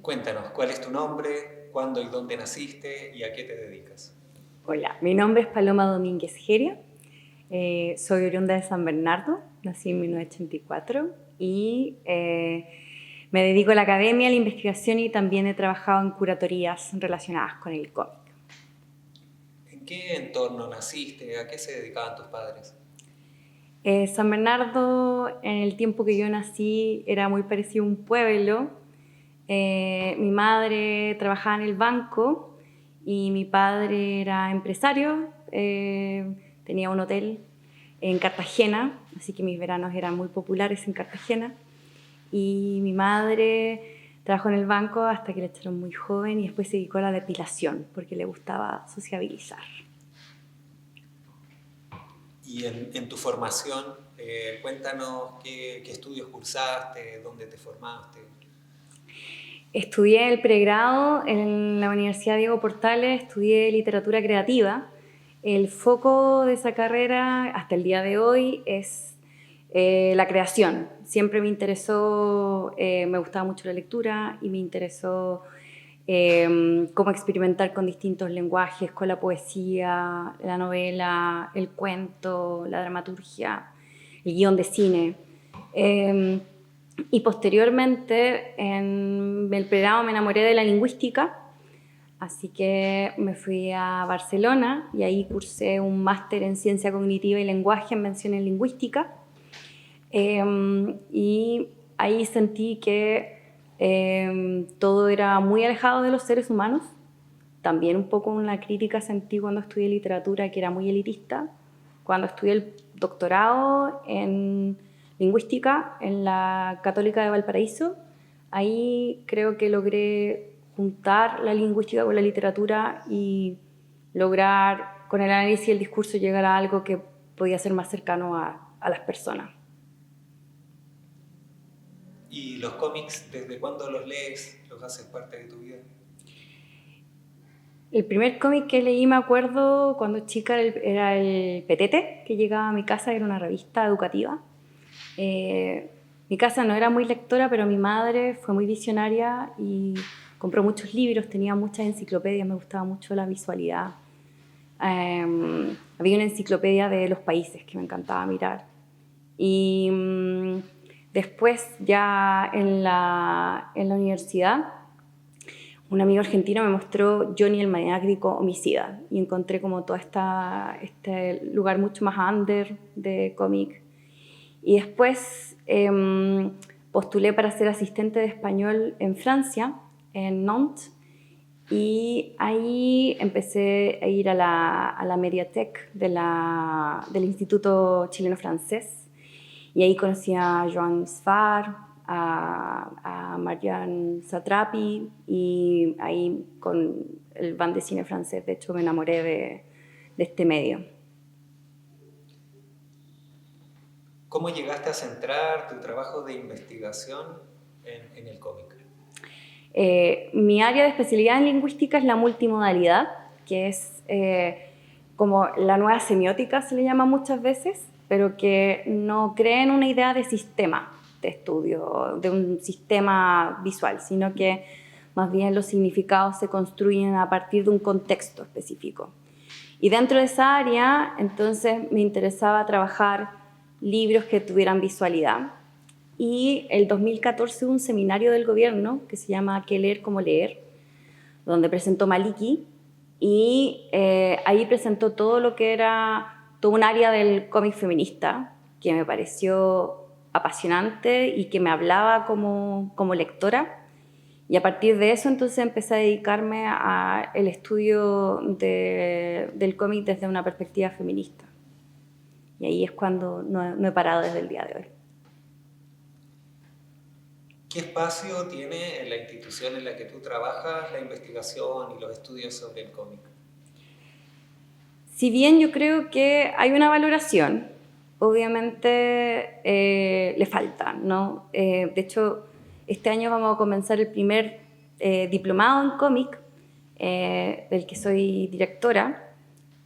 Cuéntanos, ¿cuál es tu nombre? ¿Cuándo y dónde naciste? ¿Y a qué te dedicas? Hola, mi nombre es Paloma Domínguez Geria, soy oriunda de San Bernardo, nací en 1984 y me dedico a la academia, a la investigación y también he trabajado en curatorías relacionadas con el cómic. ¿En qué entorno naciste? ¿A qué se dedicaban tus padres? San Bernardo, en el tiempo que yo nací, era muy parecido a un pueblo. Mi madre trabajaba en el banco y mi padre era empresario, tenía un hotel en Cartagena, así que mis veranos eran muy populares en Cartagena. Y mi madre trabajó en el banco hasta que la echaron muy joven y después se dedicó a la depilación porque le gustaba sociabilizar. Y en tu formación, cuéntanos qué estudios cursaste, dónde te formaste. Estudié el pregrado en la Universidad Diego Portales, estudié literatura creativa. El foco de esa carrera hasta el día de hoy es la creación. Siempre me interesó, me gustaba mucho la lectura y me interesó cómo experimentar con distintos lenguajes, con la poesía, la novela, el cuento, la dramaturgia, el guión de cine. Eh, y posteriormente, en el pregrado me enamoré de la lingüística, así que me fui a Barcelona y ahí cursé un máster en ciencia cognitiva y lenguaje en mención en lingüística. Y ahí sentí que todo era muy alejado de los seres humanos. También un poco una crítica sentí cuando estudié literatura, que era muy elitista. Cuando estudié el doctorado en lingüística en la Católica de Valparaíso, ahí creo que logré juntar la lingüística con la literatura y lograr con el análisis y el discurso llegar a algo que podía ser más cercano a las personas. ¿Y los cómics, desde cuándo los lees? ¿Los haces parte de tu vida? El primer cómic que leí, me acuerdo, cuando chica era el Petete, que llegaba a mi casa, era una revista educativa. Eh, Mi casa no era muy lectora, pero mi madre fue muy visionaria y compró muchos libros, tenía muchas enciclopedias, me gustaba mucho la visualidad. Había una enciclopedia de los países que me encantaba mirar. Y después, ya en la universidad, un amigo argentino me mostró Johnny el maniático homicida y encontré como todo este lugar mucho más under de cómic. Y después postulé para ser asistente de español en Francia, en Nantes, y ahí empecé a ir a la Mediathèque del Instituto Chileno-Francés. Y ahí conocí a Joan Sfar, a Marianne Satrapi, y ahí con el Ban de Cine francés, de hecho, me enamoré de este medio. ¿Cómo llegaste a centrar tu trabajo de investigación en el cómic? Mi área de especialidad en lingüística es la multimodalidad, que es como la nueva semiótica, se le llama muchas veces, pero que no cree en una idea de sistema de estudio, de un sistema visual, sino que más bien los significados se construyen a partir de un contexto específico. Y dentro de esa área, entonces, me interesaba trabajar libros que tuvieran visualidad. Y el 2014 hubo un seminario del gobierno que se llama ¿Qué leer, cómo leer?, donde presentó Maliki, y ahí presentó todo lo que era todo un área del cómic feminista que me pareció apasionante y que me hablaba como lectora. Y a partir de eso entonces empecé a dedicarme al estudio del cómic desde una perspectiva feminista. Y ahí es cuando no he parado desde el día de hoy. ¿Qué espacio tiene en la institución en la que tú trabajas la investigación y los estudios sobre el cómic? Si bien yo creo que hay una valoración, obviamente le falta, ¿no? De hecho, este año vamos a comenzar el primer diplomado en cómic, del que soy directora,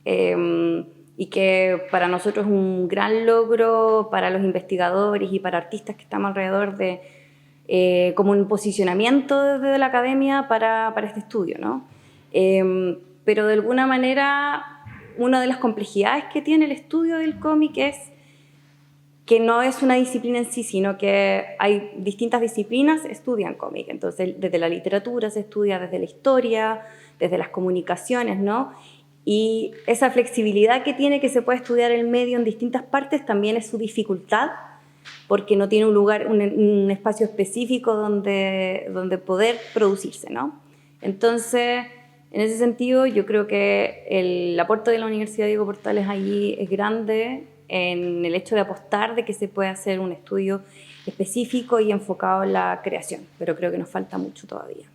y que para nosotros es un gran logro para los investigadores y para artistas que estamos alrededor de como un posicionamiento desde la academia para este estudio, ¿no? Pero de alguna manera, una de las complejidades que tiene el estudio del cómic es que no es una disciplina en sí, sino que hay distintas disciplinas que estudian cómic. Entonces, desde la literatura se estudia, desde la historia, desde las comunicaciones, ¿no? Y esa flexibilidad que tiene, que se puede estudiar el medio en distintas partes, también es su dificultad, porque no tiene un lugar, un espacio específico donde poder producirse, ¿no? Entonces, en ese sentido, yo creo que el aporte de la Universidad Diego Portales allí es grande en el hecho de apostar de que se puede hacer un estudio específico y enfocado en la creación, pero creo que nos falta mucho todavía.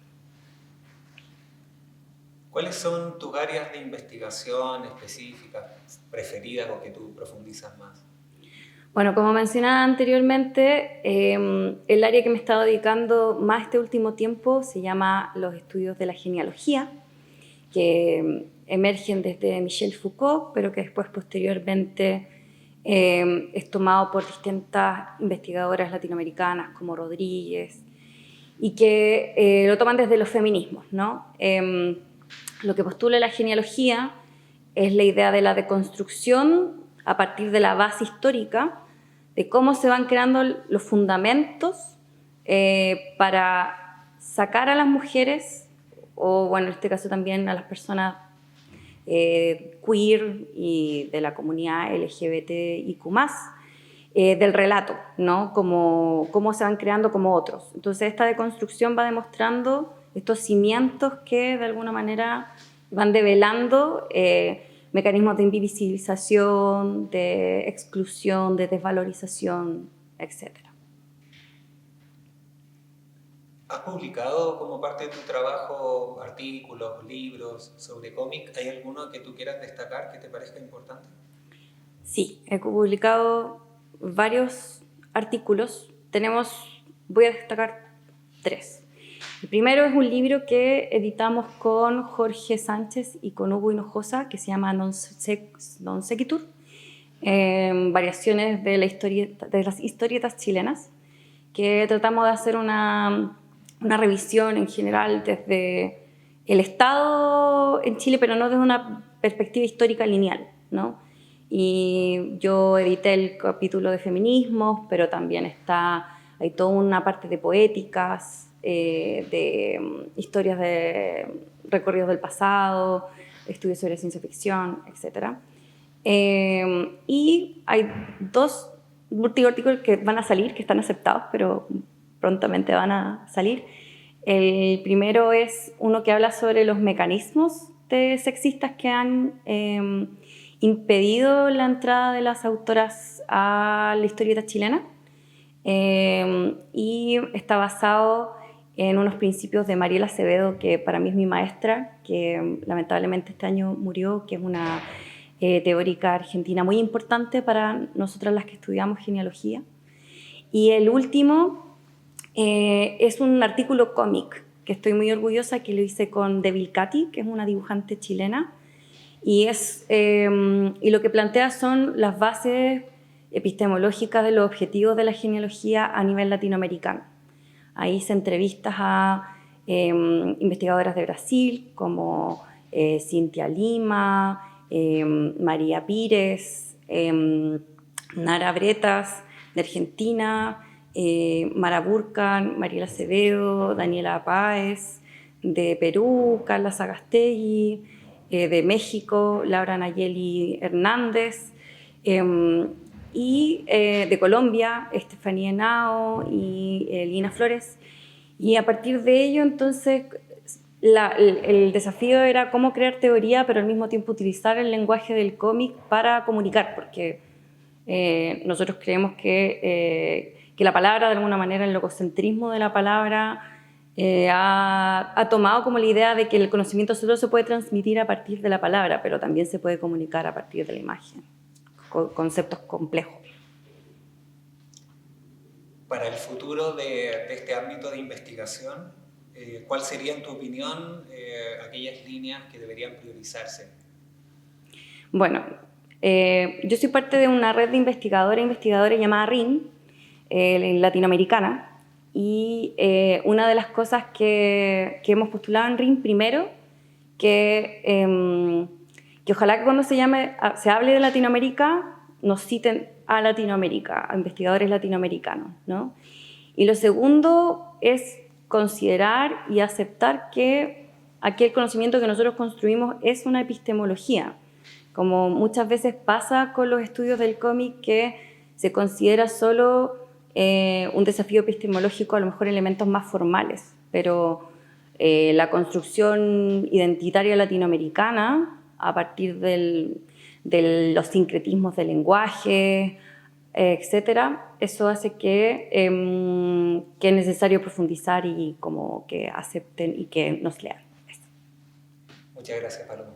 ¿Cuáles son tus áreas de investigación específicas, preferidas o que tú profundizas más? Bueno, como mencionaba anteriormente, el área que me he estado dedicando más este último tiempo se llama los estudios de la genealogía, que emergen desde Michel Foucault, pero que después posteriormente es tomado por distintas investigadoras latinoamericanas como Rodríguez, y que lo toman desde los feminismos, ¿no? Lo que postula la genealogía es la idea de la deconstrucción a partir de la base histórica, de cómo se van creando los fundamentos para sacar a las mujeres, o bueno, en este caso también a las personas queer y de la comunidad LGBTIQ+, del relato, ¿no? Cómo se van creando como otros. Entonces esta deconstrucción va demostrando estos cimientos que de alguna manera van develando mecanismos de invisibilización, de exclusión, de desvalorización, etc. ¿Has publicado como parte de tu trabajo artículos, libros sobre cómic? ¿Hay alguno que tú quieras destacar que te parezca importante? Sí, he publicado varios artículos. Voy a destacar 3. El primero es un libro que editamos con Jorge Sánchez y con Hugo Hinojosa, que se llama Non Sequitur, variaciones de las historietas chilenas, que tratamos de hacer una revisión en general desde el Estado en Chile, pero no desde una perspectiva histórica lineal, ¿no? Y yo edité el capítulo de feminismos, pero también hay toda una parte de poéticas, de historias de recorridos del pasado, estudios sobre ciencia ficción, etc. Y hay 2 multiartículos que van a salir, que están aceptados, pero prontamente van a salir. El primero es uno que habla sobre los mecanismos sexistas que han impedido la entrada de las autoras a la historieta chilena, y está basado en unos principios de Mariela Acevedo, que para mí es mi maestra, que lamentablemente este año murió, que es una teórica argentina muy importante para nosotras las que estudiamos genealogía. Y el último es un artículo cómic, que estoy muy orgullosa, que lo hice con Devil Cati, que es una dibujante chilena, y lo que plantea son las bases epistemológicas de los objetivos de la genealogía a nivel latinoamericano. Ahí se entrevistas a investigadoras de Brasil como Cintia Lima, María Pires, Nara Bretas de Argentina, Mara Burkan, Mariela Acevedo, Daniela Páez de Perú, Carla Sagastegui de México, Laura Nayeli Hernández, y de Colombia, Estefanía Henao y Lina Flores. Y a partir de ello, entonces, el desafío era cómo crear teoría, pero al mismo tiempo utilizar el lenguaje del cómic para comunicar, porque nosotros creemos que la palabra, de alguna manera, el logocentrismo de la palabra ha tomado como la idea de que el conocimiento solo se puede transmitir a partir de la palabra, pero también se puede comunicar a partir de la imagen, conceptos complejos. Para el futuro de este ámbito de investigación, ¿cuál sería, en tu opinión, aquellas líneas que deberían priorizarse? Bueno, yo soy parte de una red de investigadores e investigadoras llamada RIN, latinoamericana, Y una de las cosas que hemos postulado en RIM primero, que ojalá que cuando se hable de Latinoamérica, nos citen a Latinoamérica, a investigadores latinoamericanos, ¿no? Y lo segundo es considerar y aceptar que aquel conocimiento que nosotros construimos es una epistemología. Como muchas veces pasa con los estudios del cómic, que se considera solo un desafío epistemológico, a lo mejor elementos más formales, pero la construcción identitaria latinoamericana, a partir de los sincretismos del lenguaje, etcétera, eso hace que es necesario profundizar y como que acepten y que nos lean. Muchas gracias, Paloma.